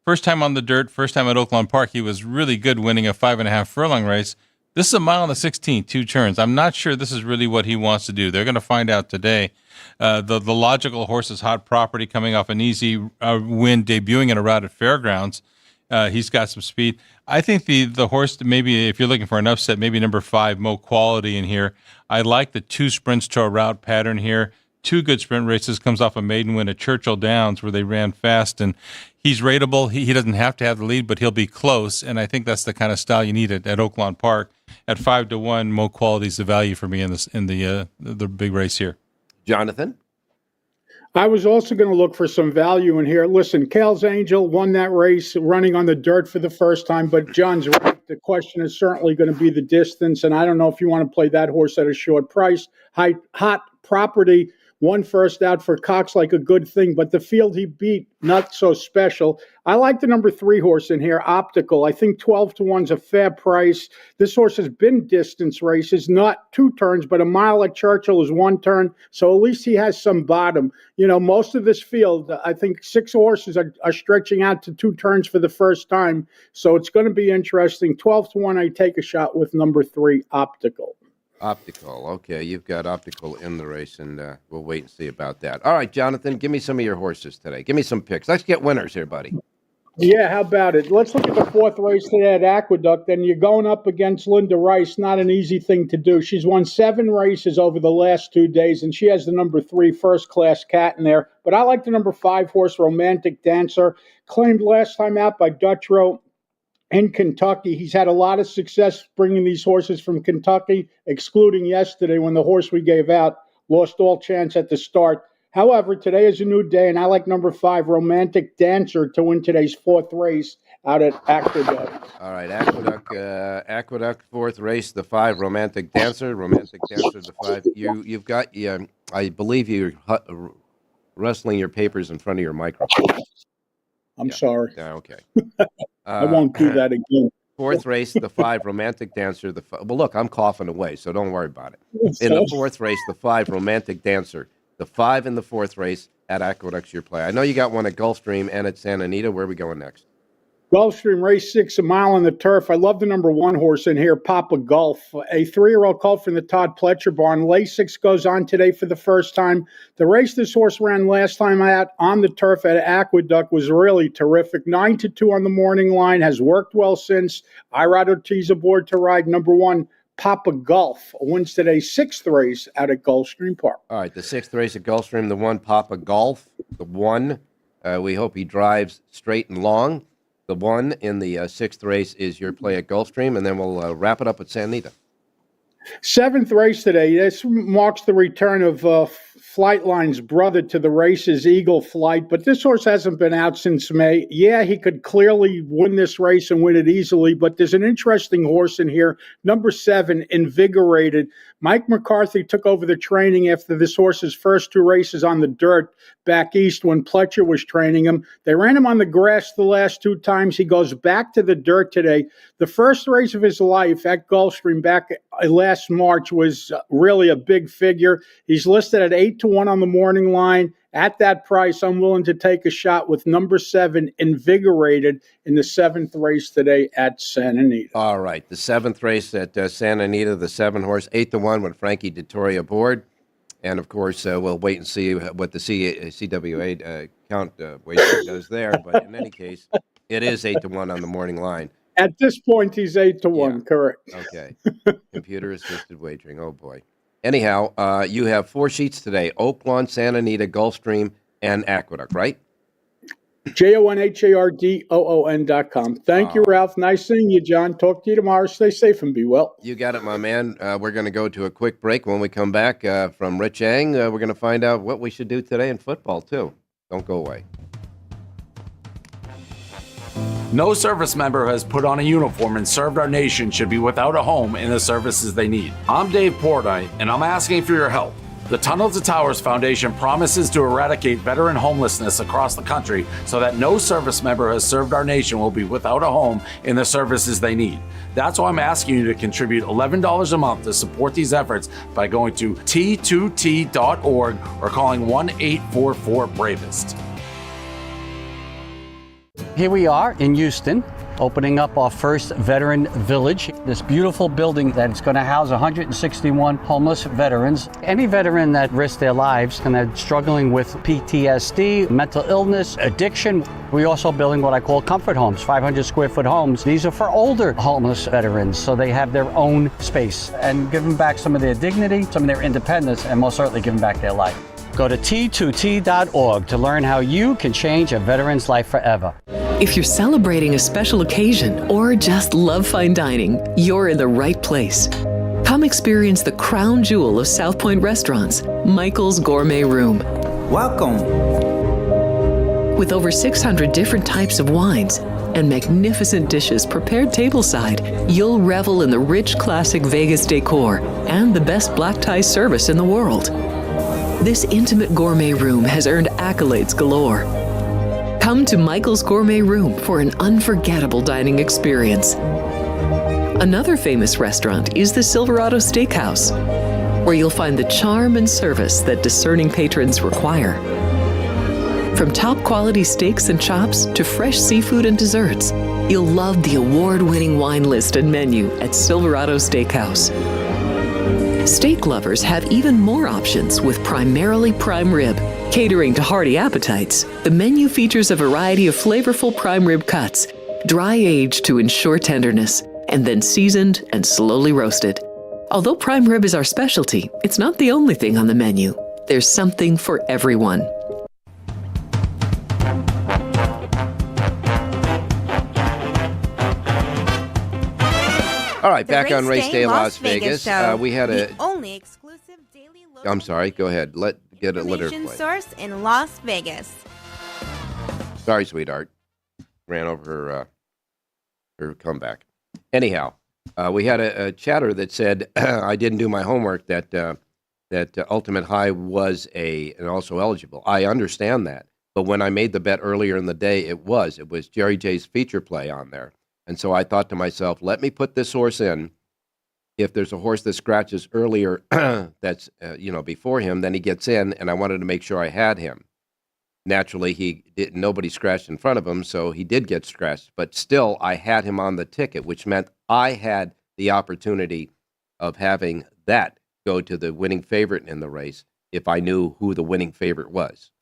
first time on the dirt, first time at Oaklawn Park, he was really good, winning a 5.5 furlong race. This is a mile and a 16, 2 turns. I'm not sure this is really what he wants to do. They're going to find out today. The logical horse is Hot Property, coming off an easy win, debuting in a route at Fairgrounds. He's got some speed. I think the horse, maybe if you're looking for an upset, maybe number 5, Mo Quality in here. I like the 2 sprints to a route pattern here. 2 good sprint races, comes off a maiden win at Churchill Downs where they ran fast, and he's rateable. He doesn't have to have the lead, but he'll be close, and I think that's the kind of style you need at Oaklawn Park. At 5-1, Mo Quality's the value for me in the big race here. Jonathan? I was also going to look for some value in here. Listen, Kale's Angel won that race running on the dirt for the first time, but John's right. The question is certainly going to be the distance, and I don't know if you want to play that horse at a short price. Hot Property won first out for Cox, like a good thing, but the field he beat, not so special. I like the number 3 horse in here, Optical. I think 12-1's a fair price. This horse has been distance races, not 2 turns, but a mile at Churchill is 1 turn, so at least he has some bottom. Most of this field, I think 6 horses are stretching out to 2 turns for the first time, so it's going to be interesting. 12-1, I take a shot with number 3, Optical. Optical. Okay, you've got Optical in the race, and we'll wait and see about that. All right, Jonathan, give me some of your horses today. Give me some picks. Let's get winners here, buddy. Yeah, how about it? Let's look at the 4th race today at Aqueduct, and you're going up against Linda Rice. Not an easy thing to do. She's won 7 races over the last 2 days, and she has the number 3 first-class cat in there. But I like the number 5 horse, Romantic Dancer, claimed last time out by Dutrow in Kentucky. He's had a lot of success bringing these horses from Kentucky, excluding yesterday when the horse we gave out lost all chance at the start. However, today is a new day, and I like number 5, Romantic Dancer, to win today's 4th race out at Aqueduct. All right, Aqueduct 4th race, the 5, Romantic Dancer, the 5. You've got, I believe you're rustling your papers in front of your microphone. I'm sorry. Yeah, okay. I won't do that again. 4th race, the 5, Romantic Dancer. Well, look, I'm coughing away, so don't worry about it. In the 4th race, the 5, Romantic Dancer. The 5 in the 4th race at Aqueduct's your play. I know you got one at Gulfstream and at Santa Anita. Where are we going next? Gulfstream, race 6, a mile on the turf. I love the number 1 horse in here, Papa Gulf, a 3-year-old colt from the Todd Pletcher barn. Lasix goes on today for the first time. The race this horse ran last time out on the turf at Aqueduct was really terrific. 9-2 on the morning line, has worked well since. Irad Ortiz aboard to ride. Number 1, Papa Gulf wins today's 6th race out at Gulfstream Park. All right, the 6th race at Gulfstream, the 1, Papa Gulf. The 1, we hope he drives straight and long. The 1 in the 6th race is your play at Gulfstream, and then we'll wrap it up at Santa Anita. 7th race today. This marks the return of Flightline's brother to the race is Eagle Flight, but this horse hasn't been out since May. Yeah, he could clearly win this race and win it easily, but there's an interesting horse in here. Number 7, Invigorated. Mike McCarthy took over the training after this horse's first 2 races on the dirt back east when Pletcher was training him. They ran him on the grass the last 2 times. He goes back to the dirt today. The first race of his life at Gulfstream back last March was really a big figure. He's listed at 8-1 on the morning line. At that price, I'm willing to take a shot with number 7, Invigorated, in the 7th race today at Santa Anita. All right, the 7th race at Santa Anita, the 7-horse, 8-1 with Frankie Dettori aboard. And, of course, we'll wait and see what the CWA count weight does there. But in any case, it is 8-1 on the morning line. At this point, he's 8-1, Yeah. correct. Okay. Computer-assisted wagering. Oh, boy. Anyhow, you have 4 sheets today: Oaklawn, Santa Anita, Gulfstream, and Aqueduct, right? JONHARDOON.com. Thank you, Ralph. Nice seeing you, John. Talk to you tomorrow. Stay safe and be well. You got it, my man. We're going to go to a quick break. When we come back from Rich Eng, we're going to find out what we should do today in football, too. Don't go away. No service member who has put on a uniform and served our nation should be without a home in the services they need. I'm Dave Portnoy, and I'm asking for your help. The Tunnel to Towers Foundation promises to eradicate veteran homelessness across the country so that no service member who has served our nation will be without a home in the services they need. That's why I'm asking you to contribute $11 a month to support these efforts by going to T2T.org or calling 1-844-BRAVEST. Here we are in Houston, opening up our first veteran village. This beautiful building that is going to house 161 homeless veterans. Any veteran that risks their lives and they're struggling with PTSD, mental illness, addiction. We're also building what I call comfort homes, 500 square foot homes. These are for older homeless veterans, so they have their own space and give them back some of their dignity, some of their independence, and most certainly give them back their life. Go to T2T.org to learn how you can change a veteran's life forever. If you're celebrating a special occasion or just love fine dining, you're in the right place. Come experience the crown jewel of South Point restaurants, Michael's Gourmet Room. Welcome. With over 600 different types of wines and magnificent dishes prepared tableside, you'll revel in the rich classic Vegas decor and the best black tie service in the world. This intimate gourmet room has earned accolades galore. Come to Michael's Gourmet Room for an unforgettable dining experience. Another famous restaurant is the Silverado Steakhouse, where you'll find the charm and service that discerning patrons require. From top quality steaks and chops to fresh seafood and desserts, you'll love the award-winning wine list and menu at Silverado Steakhouse. Steak lovers have even more options with primarily prime rib. Catering to hearty appetites, the menu features a variety of flavorful prime rib cuts, dry-aged to ensure tenderness, and then seasoned and slowly roasted. Although prime rib is our specialty, it's not the only thing on the menu. There's something for everyone. All right, back on Race Day Las Vegas. We had the only exclusive daily local I'm sorry, go ahead. Let her play. Source in Las Vegas. Sorry, sweetheart. Ran over her comeback. Anyhow, we had a chatter that said I didn't do my homework, that Ultimate High was and also eligible. I understand that. But when I made the bet earlier in the day, it was Jerry J's feature play on there. And so I thought to myself, let me put this horse in. If there's a horse that scratches earlier that's, before him, then he gets in, and I wanted to make sure I had him. Naturally, nobody scratched in front of him, so he did get scratched. But still, I had him on the ticket, which meant I had the opportunity of having that go to the winning favorite in the race if I knew who the winning favorite was.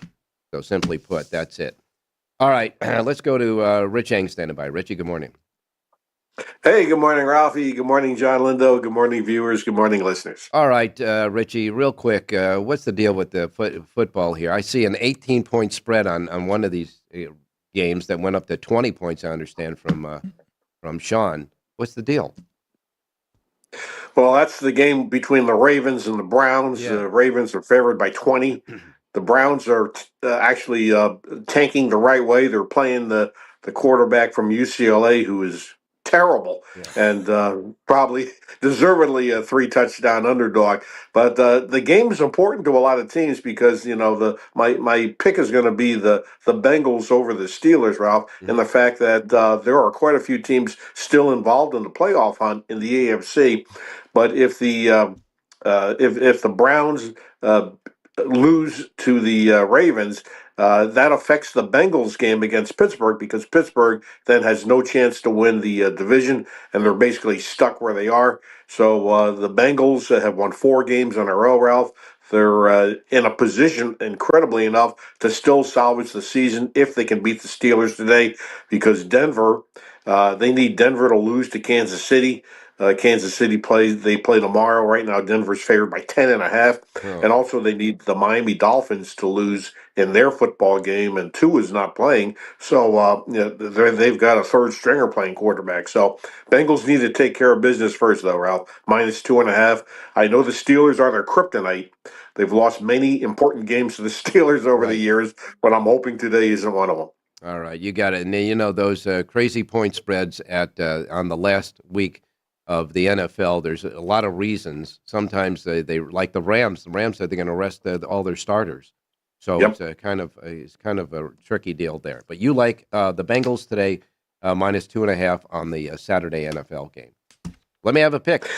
So simply put, that's it. All right, let's go to Rich Eng standing by. Richie, good morning. Hey, good morning, Ralphie. Good morning, John Lindo. Good morning, viewers. Good morning, listeners. All right, Richie, real quick, what's the deal with the football here? I see an 18-point spread on one of these games that went up to 20 points, I understand, from Sean. What's the deal? Well, that's the game between the Ravens and the Browns. Yeah. The Ravens are favored by 20. The Browns are actually tanking the right way. They're playing the quarterback from UCLA, who is terrible Yeah. and probably deservedly a 3 touchdown underdog. But the game is important to a lot of teams because my pick is going to be the Bengals over the Steelers, Ralph, and the fact that there are quite a few teams still involved in the playoff hunt in the AFC. But if the Browns lose to the Ravens, that affects the Bengals game against Pittsburgh because Pittsburgh then has no chance to win the division, and they're basically stuck where they are. So the Bengals have won 4 games in a row, Ralph. They're in a position, incredibly enough, to still salvage the season if they can beat the Steelers today, because Denver, they need Denver to lose to Kansas City. Kansas City they play tomorrow. Right now, Denver's favored by 10.5. Oh. And also they need the Miami Dolphins to lose in their football game, and Tua is not playing. So they've got a third stringer playing quarterback. So Bengals need to take care of business first, though, Ralph. -2.5. I know the Steelers are their kryptonite. They've lost many important games to the Steelers over the Right. years, but I'm hoping today isn't one of them. All right, you got it. And then, those crazy point spreads at on the last week of the NFL. There's a lot of reasons. Sometimes they like the Rams. The Rams said they're going to rest all their starters. So Yep. it's kind of a tricky deal there. But you like the Bengals today, -2.5 on the Saturday NFL game. Let me have a pick.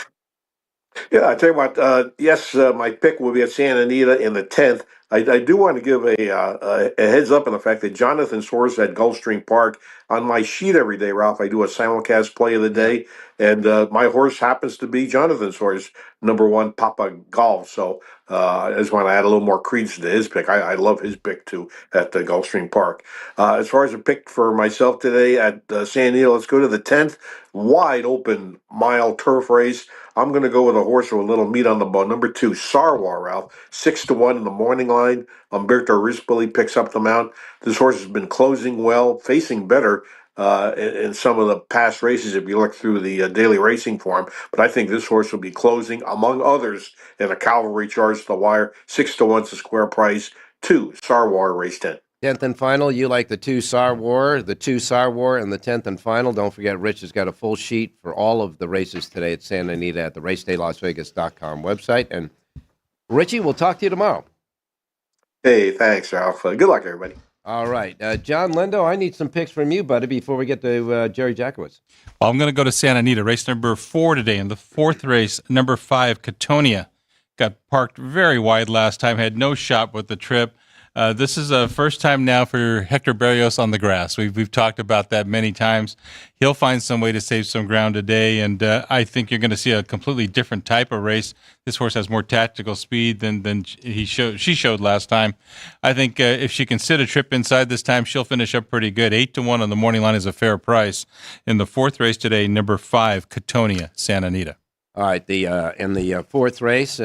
Yeah, I tell you what. Yes, my pick will be at Santa Anita in the 10th. I do want to give a heads up on the fact that Jonathan Soares at Gulfstream Park on my sheet every day, Ralph. I do a simulcast play of the day, and my horse happens to be Jonathan Soares, #1 Papa Golf. So I just want to add a little more credence to his pick. I love his pick too at Gulfstream Park. As far as a pick for myself today at Santa Anita, let's go to the 10th. Wide open mile turf race. I'm going to go with a horse with a little meat on the bone. #2, Sarwar, Ralph. 6-1 in the morning line. Umberto Rispoli picks up the mount. This horse has been closing well, facing better in some of the past races if you look through the daily racing form. But I think this horse will be closing, among others, in a cavalry charge to the wire. 6-1's the square price. 2, Sarwar, race 10. 10th and final, you like the 2 Sar War, and the 10th and final. Don't forget, Rich has got a full sheet for all of the races today at Santa Anita at the racedaylasvegas.com website. And Richie, we'll talk to you tomorrow. Hey, thanks, Ralph. Good luck, everybody. All right. John Lindo, I need some picks from you, buddy, before we get to Jerry Jackowitz. Well, I'm going to go to Santa Anita, race number 4 today. In the 4th race, number 5, Catonia. Got parked very wide last time, had no shot with the trip. This is a first time now for Hector Berrios on the grass. We've talked about that many times. He'll find some way to save some ground today, and I think you're going to see a completely different type of race. This horse has more tactical speed than she showed last time. I think if she can sit a trip inside this time, she'll finish up pretty good. 8-1 on the morning line is a fair price. In the 4th race today, number 5, Catonia, Santa Anita. All right, in the 4th race,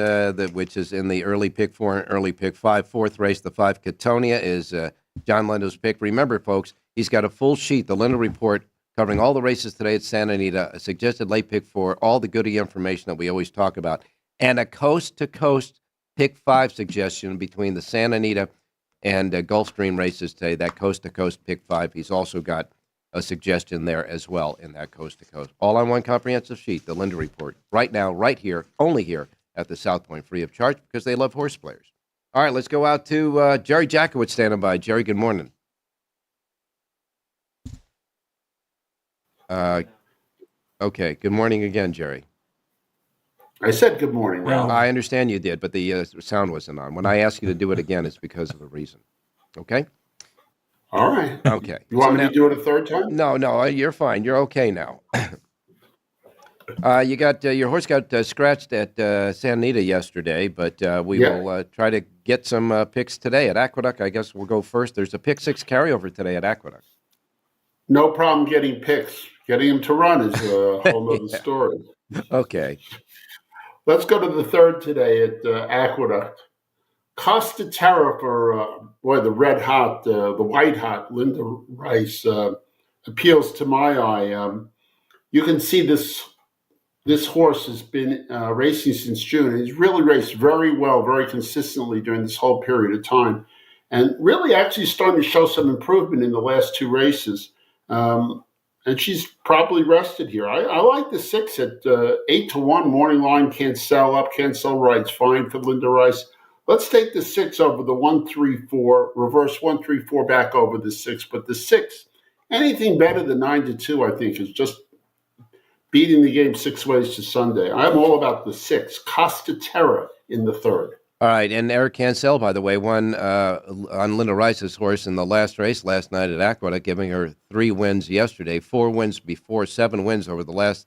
which is in the early pick 4 and early pick 5, 4th race, the 5 Catonia is John Lindo's pick. Remember, folks, he's got a full sheet, the Lindo Report, covering all the races today at Santa Anita, a suggested late pick 4, all the goody information that we always talk about, and a coast-to-coast pick 5 suggestion between the Santa Anita and Gulfstream races today, that coast-to-coast pick 5. He's also got a suggestion there as well in that coast-to-coast. All on one comprehensive sheet, the Lindo Report, right now, right here, only here at the South Point, free of charge, because they love horse players. All right, let's go out to Jerry Jackowitz standing by. Jerry, good morning. Okay, good morning again, Jerry. I said good morning, Ralph. I understand you did, but the sound wasn't on. When I ask you to do it again, it's because of a reason. Okay? All right. Okay. You want me to do it a third time? No, you're fine. You're okay now. You got your horse got scratched at Santa Anita yesterday, but we will try to get some picks today at Aqueduct. I guess we'll go first. There's a pick 6 carryover today at Aqueduct. No problem getting picks. Getting them to run is a whole other story. Okay. Let's go to the 3rd today at Aqueduct. Costa Terra for, the red hot, the white hot Linda Rice appeals to my eye. You can see this This horse has been racing since June. He's really raced very well, very consistently during this whole period of time, and really actually starting to show some improvement in the last 2 races. And she's probably rested here. I like the 6 at 8-1. Morning line can't sell up, can't sell right. It's fine for Linda Rice. Let's take the 6 over the 1-3-4, reverse 1-3-4 back over the 6. But the 6, anything better than 9-2, I think, is just beating the game 6 ways to Sunday. I'm all about the 6, Costa Terra in the 3rd. All right, and Eric Cancel, by the way, won on Linda Rice's horse in the last race last night at Aqueduct, giving her 3 wins yesterday, 4 wins before, 7 wins over the last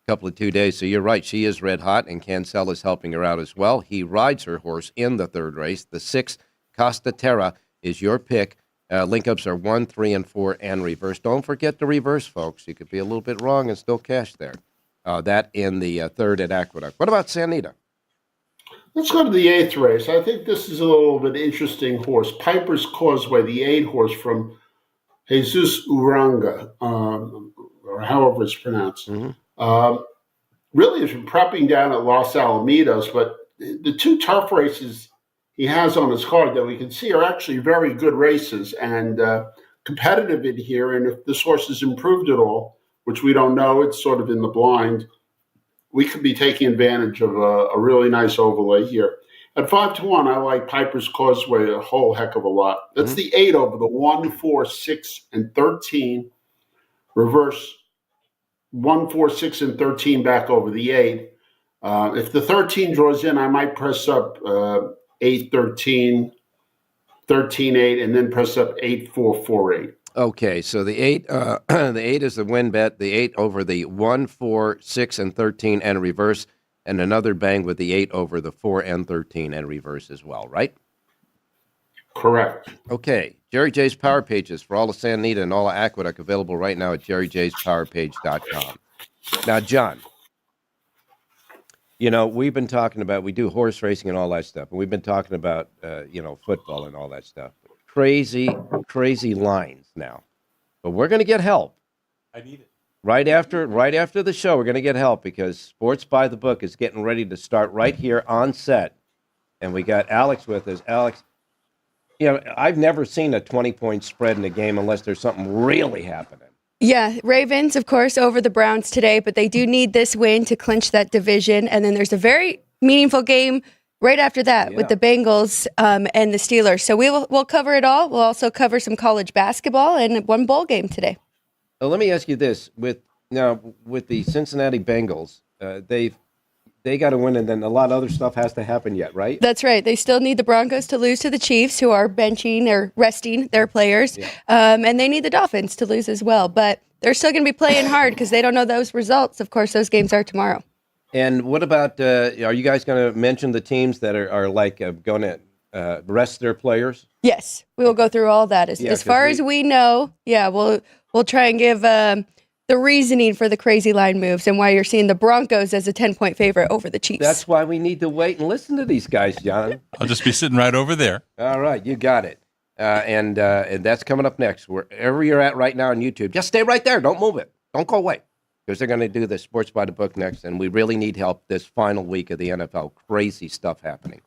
couple of 2 days. So you're right, she is red hot, and Cancel is helping her out as well. He rides her horse in the 3rd race. The 6, Costa Terra, is your pick. Link-ups are 1, 3, and 4, and reverse. Don't forget the reverse, folks. You could be a little bit wrong and still cash there. That in the 3rd at Aqueduct. What about San Anita? Let's go to the 8th race. I think this is a little bit interesting horse. Piper's Causeway, the 8 horse from Jesus Uranga, or however it's pronounced. Really has been prepping down at Los Alamitos, but the 2 turf races he has on his card that we can see are actually very good races and competitive in here. And if this horse has improved at all, which we don't know, it's sort of in the blind, we could be taking advantage of a really nice overlay here. At 5-1, I like Piper's Causeway a whole heck of a lot. That's the 8 over the 1, 4, 6, and 13. Reverse 1, 4, 6, and 13 back over the 8. If the 13 draws in, I might press up 8, 13, 13, 8, and then press up 8, 4, 4, 8. Okay, so the 8 the 8 is the win bet, the 8 over the 1, 4, 6, and 13 and reverse, and another bang with the 8 over the 4 and 13 and reverse as well, right? Correct. Okay, Jerry J's Power Pages for all of San Anita and all of Aqueduct available right now at jerryjspowerpage.com. Now, John, you know, we've been talking about, we do horse racing and all that stuff, and we've been talking about, football and all that stuff. Crazy lines now. But we're going to get help. I need it. Right after the show, we're going to get help because Sports by the Book is getting ready to start right here on set. And we got Alex with us. Alex, you know, I've never seen a 20-point spread in a game unless there's something really happening. Yeah, Ravens, of course, over the Browns today, but they do need this win to clinch that division. And then there's a very meaningful game right after that with the Bengals and the Steelers. So we'll cover it all. We'll also cover some college basketball and one bowl game today. Let me ask you this: with the Cincinnati Bengals, they got to win, and then a lot of other stuff has to happen yet, right? That's right. They still need the Broncos to lose to the Chiefs, who are benching or resting their players, and they need the Dolphins to lose as well. But they're still going to be playing hard because they don't know those results. Of course, those games are tomorrow. And what about, are you guys going to mention the teams that are going to rest their players? Yes, we will go through all that. As far as we know, we'll try and give the reasoning for the crazy line moves and why you're seeing the Broncos as a 10-point favorite over the Chiefs. That's why we need to wait and listen to these guys, John. I'll just be sitting right over there. All right, you got it. And that's coming up next. Wherever you're at right now on YouTube, just stay right there. Don't move it. Don't go away. Because they're going to do the Sports by the Book next, and we really need help this final week of the NFL. Crazy stuff happening.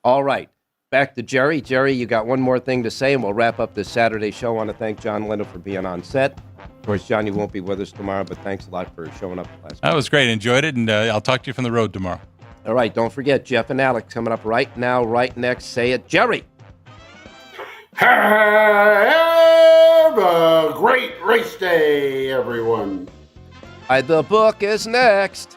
All right, back to Jerry. Jerry, you got one more thing to say, and we'll wrap up this Saturday show. I want to thank John Lindo for being on set. Of course, John, you won't be with us tomorrow, but thanks a lot for showing up last week. That was great. Enjoyed it, and I'll talk to you from the road tomorrow. All right, don't forget, Jeff and Alex coming up right now, right next. Say it, Jerry. Have a great race day, everyone. The book is next.